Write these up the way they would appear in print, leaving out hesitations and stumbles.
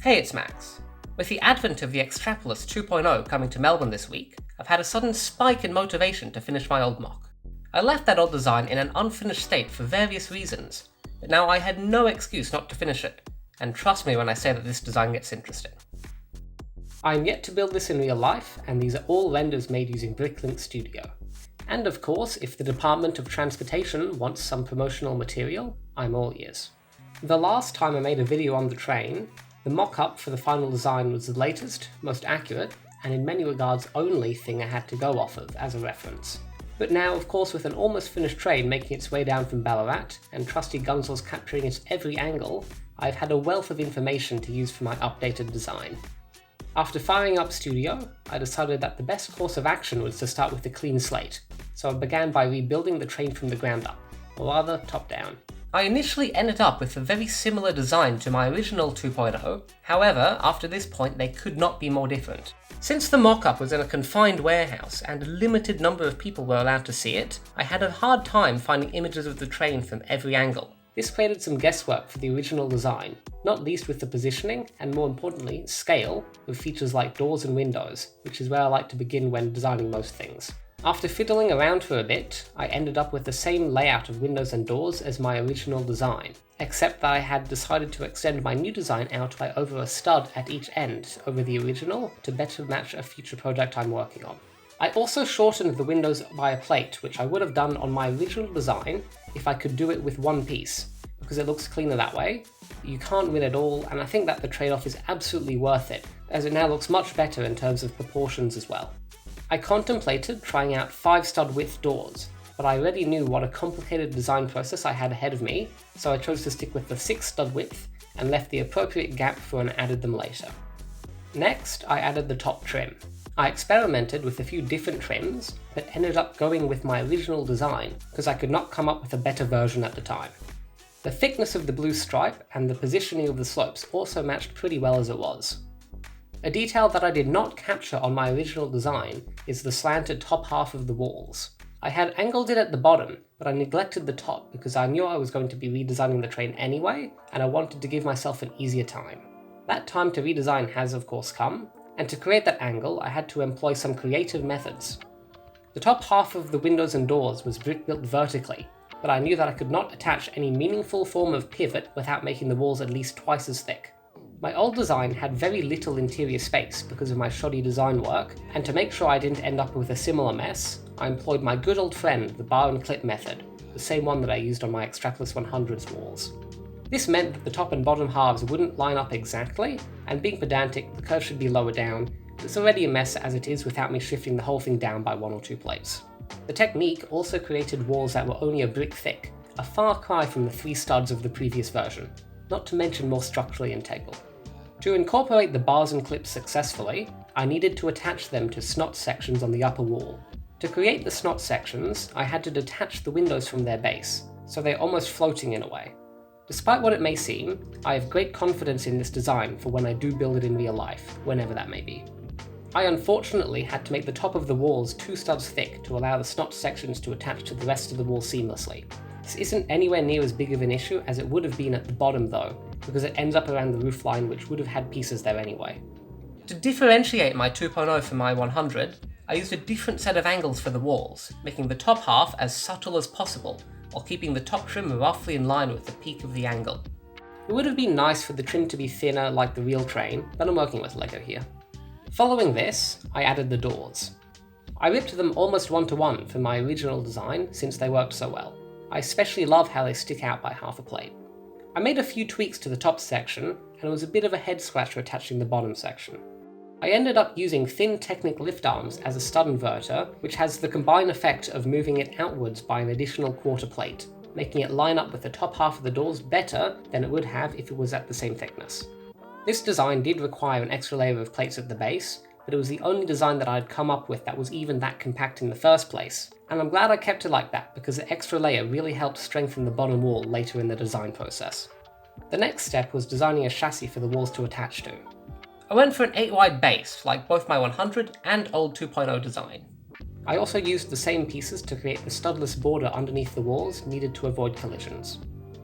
Hey, it's Max. With the advent of the X'Trapolis 2.0 coming to Melbourne this week, I've had a sudden spike in motivation to finish my old mock. I left that old design in an unfinished state for various reasons, but now I had no excuse not to finish it, and trust me when I say that this design gets interesting. I'm yet to build this in real life, and these are all renders made using Bricklink Studio. And of course, if the Department of Transportation wants some promotional material, I'm all ears. The last time I made a video on the train, the mock-up for the final design was the latest, most accurate, and in many regards only thing I had to go off of as a reference. But now, of course, with an almost finished train making its way down from Ballarat, and trusty Gunsel's capturing its every angle, I've had a wealth of information to use for my updated design. After firing up Studio, I decided that the best course of action was to start with a clean slate, so I began by rebuilding the train from the ground up, or rather top down. I initially ended up with a very similar design to my original 2.0, however, after this point they could not be more different. Since the mock-up was in a confined warehouse and a limited number of people were allowed to see it, I had a hard time finding images of the train from every angle. This created some guesswork for the original design, not least with the positioning, and more importantly, scale, with features like doors and windows, which is where I like to begin when designing most things. After fiddling around for a bit, I ended up with the same layout of windows and doors as my original design, except that I had decided to extend my new design out by over a stud at each end over the original to better match a future project I'm working on. I also shortened the windows by a plate, which I would have done on my original design if I could do it with one piece, because it looks cleaner that way. You can't win it all, and I think that the trade-off is absolutely worth it, as it now looks much better in terms of proportions as well. I contemplated trying out 5 stud width doors, but I already knew what a complicated design process I had ahead of me, so I chose to stick with the 6 stud width and left the appropriate gap for when I added them later. Next, I added the top trim. I experimented with a few different trims, but ended up going with my original design because I could not come up with a better version at the time. The thickness of the blue stripe and the positioning of the slopes also matched pretty well as it was. A detail that I did not capture on my original design is the slanted top half of the walls. I had angled it at the bottom, but I neglected the top because I knew I was going to be redesigning the train anyway, and I wanted to give myself an easier time. That time to redesign has of course come, and to create that angle I had to employ some creative methods. The top half of the windows and doors was brick-built vertically, but I knew that I could not attach any meaningful form of pivot without making the walls at least twice as thick. My old design had very little interior space because of my shoddy design work, and to make sure I didn't end up with a similar mess, I employed my good old friend, the bar and clip method, the same one that I used on my X'Trapolis 100's walls. This meant that the top and bottom halves wouldn't line up exactly, and being pedantic, the curve should be lower down. It's already a mess as it is without me shifting the whole thing down by 1 or 2 plates. The technique also created walls that were only a brick thick, a far cry from the 3 studs of the previous version, not to mention more structurally integral. To incorporate the bars and clips successfully, I needed to attach them to snot sections on the upper wall. To create the snot sections, I had to detach the windows from their base, so they're almost floating in a way. Despite what it may seem, I have great confidence in this design for when I do build it in real life, whenever that may be. I unfortunately had to make the top of the walls 2 studs thick to allow the snot sections to attach to the rest of the wall seamlessly. This isn't anywhere near as big of an issue as it would have been at the bottom though, because it ends up around the roofline which would have had pieces there anyway. To differentiate my 2.0 from my 100, I used a different set of angles for the walls, making the top half as subtle as possible, while keeping the top trim roughly in line with the peak of the angle. It would have been nice for the trim to be thinner like the real train, but I'm working with Lego here. Following this, I added the doors. I ripped them almost 1-to-1 from my original design since they worked so well. I especially love how they stick out by half a plate. I made a few tweaks to the top section, and it was a bit of a head scratcher attaching the bottom section. I ended up using thin Technic lift arms as a stud inverter, which has the combined effect of moving it outwards by an additional quarter plate, making it line up with the top half of the doors better than it would have if it was at the same thickness. This design did require an extra layer of plates at the base, but it was the only design that I had come up with that was even that compact in the first place, and I'm glad I kept it like that because the extra layer really helped strengthen the bottom wall later in the design process. The next step was designing a chassis for the walls to attach to. I went for an 8-wide base, like both my 100 and old 2.0 design. I also used the same pieces to create the studless border underneath the walls needed to avoid collisions.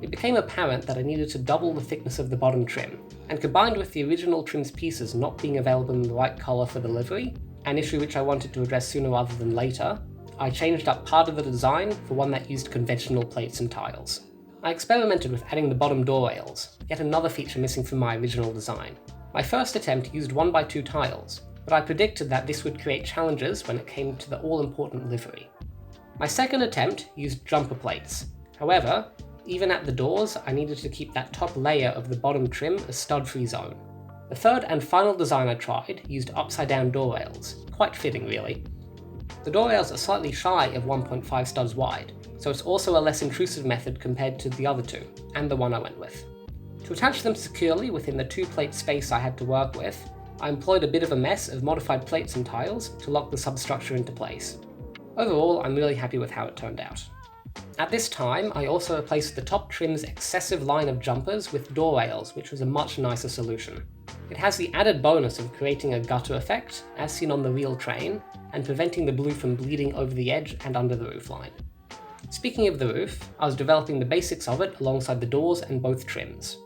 it became apparent that I needed to double the thickness of the bottom trim, and combined with the original trim's pieces not being available in the right colour for the livery, an issue which I wanted to address sooner rather than later, I changed up part of the design for one that used conventional plates and tiles. I experimented with adding the bottom door rails, yet another feature missing from my original design. My first attempt used 1x2 tiles, but I predicted that this would create challenges when it came to the all-important livery. My second attempt used jumper plates. However, even at the doors, I needed to keep that top layer of the bottom trim a stud-free zone. The third and final design I tried used upside-down door rails, quite fitting really. The door rails are slightly shy of 1.5 studs wide, so it's also a less intrusive method compared to the other two, and the one I went with. To attach them securely within the 2-plate space I had to work with, I employed a bit of a mess of modified plates and tiles to lock the substructure into place. Overall, I'm really happy with how it turned out. At this time, I also replaced the top trim's excessive line of jumpers with door rails, which was a much nicer solution. It has the added bonus of creating a gutter effect, as seen on the real train, and preventing the blue from bleeding over the edge and under the roofline. Speaking of the roof, I was developing the basics of it alongside the doors and both trims.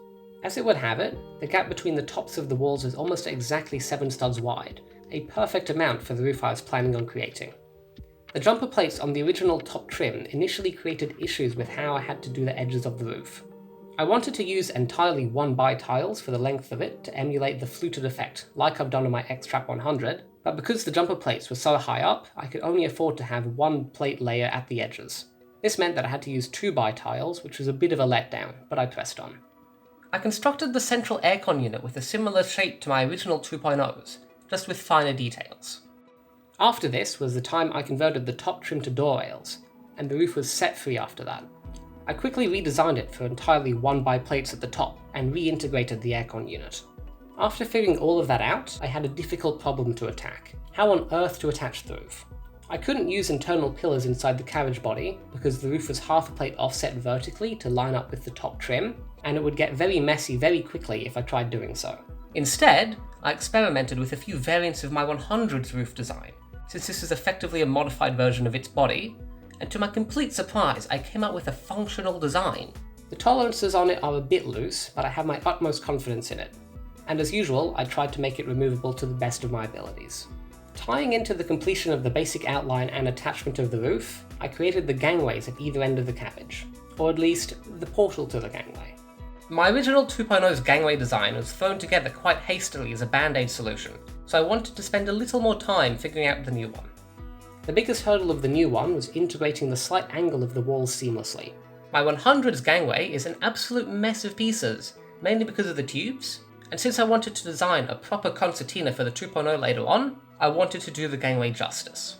As it would have it, the gap between the tops of the walls is almost exactly 7 studs wide, a perfect amount for the roof I was planning on creating. The jumper plates on the original top trim initially created issues with how I had to do the edges of the roof. I wanted to use entirely 1x tiles for the length of it to emulate the fluted effect, like I've done on my X'Trap 100, but because the jumper plates were so high up, I could only afford to have one plate layer at the edges. This meant that I had to use 2x tiles, which was a bit of a letdown, but I pressed on. I constructed the central aircon unit with a similar shape to my original 2.0s, just with finer details. After this was the time I converted the top trim to door rails, and the roof was set free after that. I quickly redesigned it for entirely 1x plates at the top, and reintegrated the aircon unit. After figuring all of that out, I had a difficult problem to attack: how on earth to attach the roof. I couldn't use internal pillars inside the carriage body, because the roof was half a plate offset vertically to line up with the top trim, and it would get very messy very quickly if I tried doing so. Instead, I experimented with a few variants of my 100's roof design, since this is effectively a modified version of its body, and to my complete surprise, I came up with a functional design. The tolerances on it are a bit loose, but I have my utmost confidence in it. And as usual, I tried to make it removable to the best of my abilities. Tying into the completion of the basic outline and attachment of the roof, I created the gangways at either end of the carriage, or at least the portal to the gangway. My original 2.0's gangway design was thrown together quite hastily as a band-aid solution, so I wanted to spend a little more time figuring out the new one. The biggest hurdle of the new one was integrating the slight angle of the walls seamlessly. My 100's gangway is an absolute mess of pieces, mainly because of the tubes, and since I wanted to design a proper concertina for the 2.0 later on, I wanted to do the gangway justice.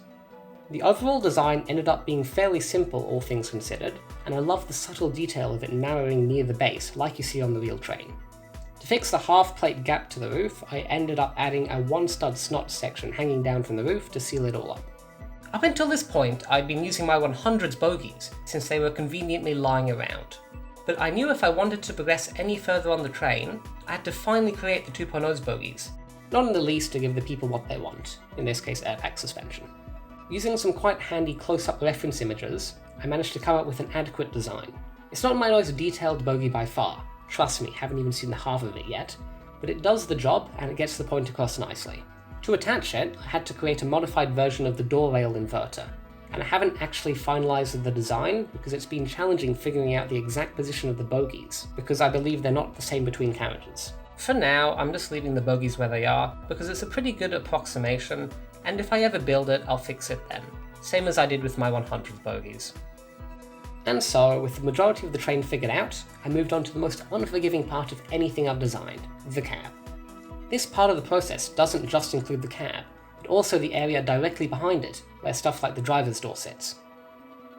The overall design ended up being fairly simple, all things considered, and I love the subtle detail of it narrowing near the base, like you see on the real train. To fix the half-plate gap to the roof, I ended up adding a 1-stud snot section hanging down from the roof to seal it all up. Up until this point, I'd been using my 100's bogies, since they were conveniently lying around. But I knew if I wanted to progress any further on the train, I had to finally create the 2.0's bogies, not in the least to give the people what they want, in this case airbag suspension. Using some quite handy close-up reference images, I managed to come up with an adequate design. It's not my most detailed bogie by far, trust me, haven't even seen the half of it yet, but it does the job and it gets the point across nicely. To attach it, I had to create a modified version of the door rail inverter, and I haven't actually finalised the design because it's been challenging figuring out the exact position of the bogies, because I believe they're not the same between carriages. For now, I'm just leaving the bogies where they are, because it's a pretty good approximation, and if I ever build it, I'll fix it then, same as I did with my 100th bogies. And so, with the majority of the train figured out, I moved on to the most unforgiving part of anything I've designed, the cab. This part of the process doesn't just include the cab, but also the area directly behind it, where stuff like the driver's door sits.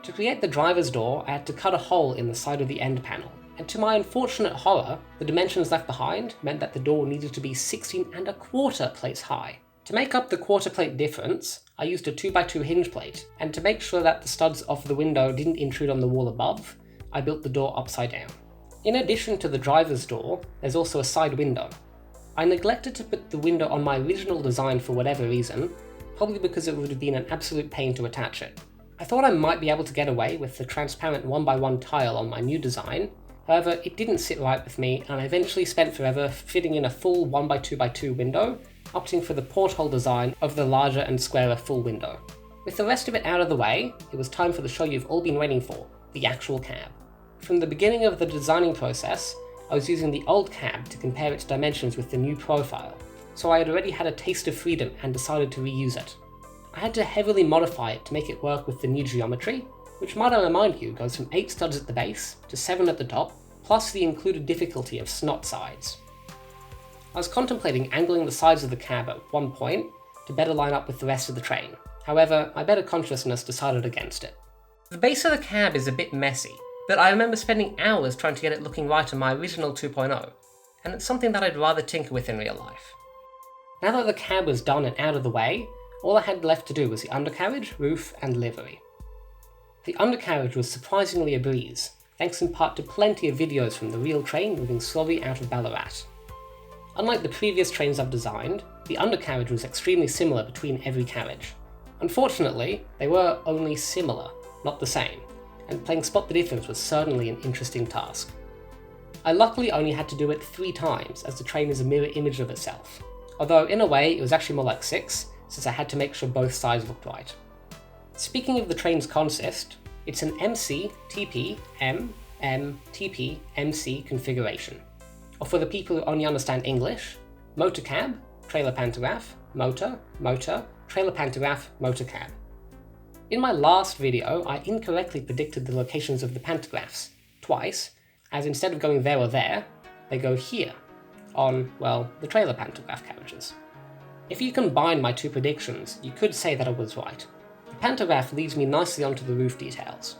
To create the driver's door, I had to cut a hole in the side of the end panel, and to my unfortunate horror, the dimensions left behind meant that the door needed to be 16¼ plates high. To make up the quarter plate difference, I used a 2x2 hinge plate, and to make sure that the studs off the window didn't intrude on the wall above, I built the door upside down. In addition to the driver's door, there's also a side window. I neglected to put the window on my original design for whatever reason, probably because it would have been an absolute pain to attach it. I thought I might be able to get away with the transparent 1x1 tile on my new design, However, it didn't sit right with me, and I eventually spent forever fitting in a full 1x2x2 window, opting for the porthole design of the larger and squarer full window. With the rest of it out of the way, it was time for the show you've all been waiting for, the actual cab. From the beginning of the designing process, I was using the old cab to compare its dimensions with the new profile, so I had already had a taste of freedom and decided to reuse it. I had to heavily modify it to make it work with the new geometry, which, might I remind you, goes from 8 studs at the base to 7 at the top, plus the included difficulty of snot sides. I was contemplating angling the sides of the cab at one point to better line up with the rest of the train. However, my better consciousness decided against it. The base of the cab is a bit messy, but I remember spending hours trying to get it looking right on my original 2.0, and it's something that I'd rather tinker with in real life. Now that the cab was done and out of the way, all I had left to do was the undercarriage, roof, and livery. The undercarriage was surprisingly a breeze, thanks in part to plenty of videos from the real train moving slowly out of Ballarat. Unlike the previous trains I've designed, the undercarriage was extremely similar between every carriage. Unfortunately, they were only similar, not the same, and playing spot the difference was certainly an interesting task. I luckily only had to do it 3 times, as the train is a mirror image of itself, although in a way it was actually more like 6, since I had to make sure both sides looked right. Speaking of the train's consist, it's an MC, TP, M, TP, MC configuration. Or for the people who only understand English, motor cab, trailer pantograph, motor, trailer pantograph, motor cab. In my last video, I incorrectly predicted the locations of the pantographs, twice, as instead of going there or there, they go here, on, well, the trailer pantograph carriages. If you combine my 2 predictions, you could say that I was right. The pantograph leads me nicely onto the roof details.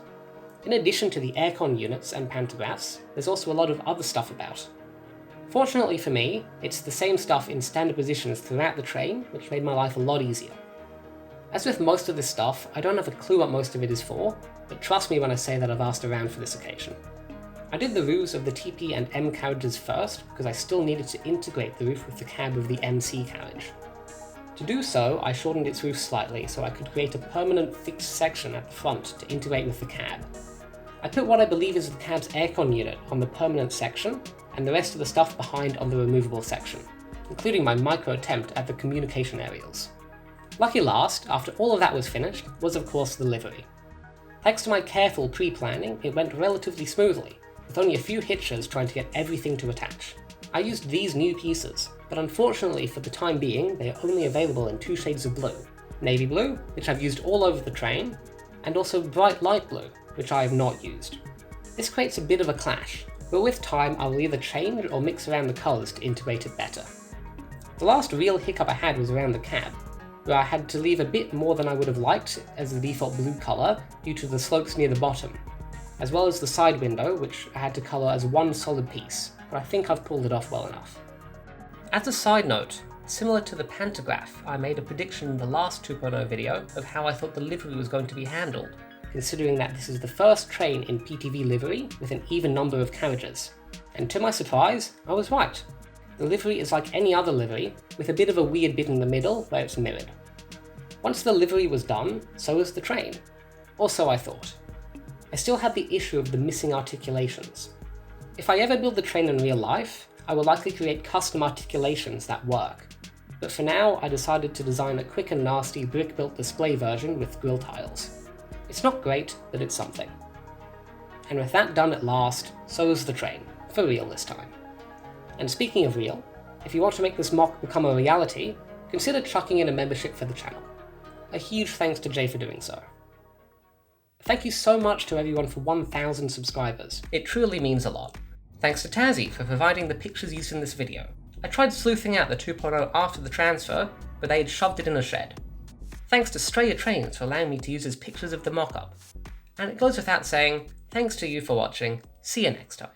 In addition to the aircon units and pantographs, there's also a lot of other stuff about. Fortunately for me, it's the same stuff in standard positions throughout the train, which made my life a lot easier. As with most of this stuff, I don't have a clue what most of it is for, but trust me when I say that I've asked around for this occasion. I did the roofs of the TP and M carriages first, because I still needed to integrate the roof with the cab of the MC carriage. To do so, I shortened its roof slightly so I could create a permanent fixed section at the front to integrate with the cab. I put what I believe is the cab's aircon unit on the permanent section, and the rest of the stuff behind on the removable section, including my micro attempt at the communication aerials. Lucky last, after all of that was finished, was of course the livery. Thanks to my careful pre-planning, it went relatively smoothly, with only a few hitches trying to get everything to attach. I used these new pieces, but unfortunately for the time being, they are only available in 2 shades of blue. Navy blue, which I've used all over the train, and also bright light blue, which I have not used. This creates a bit of a clash, but with time I will either change or mix around the colours to integrate it better. The last real hiccup I had was around the cab, where I had to leave a bit more than I would have liked as the default blue colour due to the slopes near the bottom, as well as the side window, which I had to colour as one solid piece, but I think I've pulled it off well enough. As a side note, similar to the pantograph, I made a prediction in the last 2.0 video of how I thought the livery was going to be handled, considering that this is the first train in PTV livery with an even number of carriages. And to my surprise, I was right. The livery is like any other livery, with a bit of a weird bit in the middle where it's mirrored. Once the livery was done, so was the train. Or so I thought. I still had the issue of the missing articulations. If I ever build the train in real life, I will likely create custom articulations that work. But for now, I decided to design a quick and nasty brick-built display version with grille tiles. It's not great, but it's something. And with that done at last, so is the train, for real this time. And speaking of real, if you want to make this mock become a reality, consider chucking in a membership for the channel. A huge thanks to Jay for doing so. Thank you so much to everyone for 1,000 subscribers. It truly means a lot. Thanks to Tazzy for providing the pictures used in this video. I tried sleuthing out the 2.0 after the transfer, but they had shoved it in a shed. Thanks to Straya Trains for allowing me to use his pictures of the mock-up. And it goes without saying, thanks to you for watching, see you next time.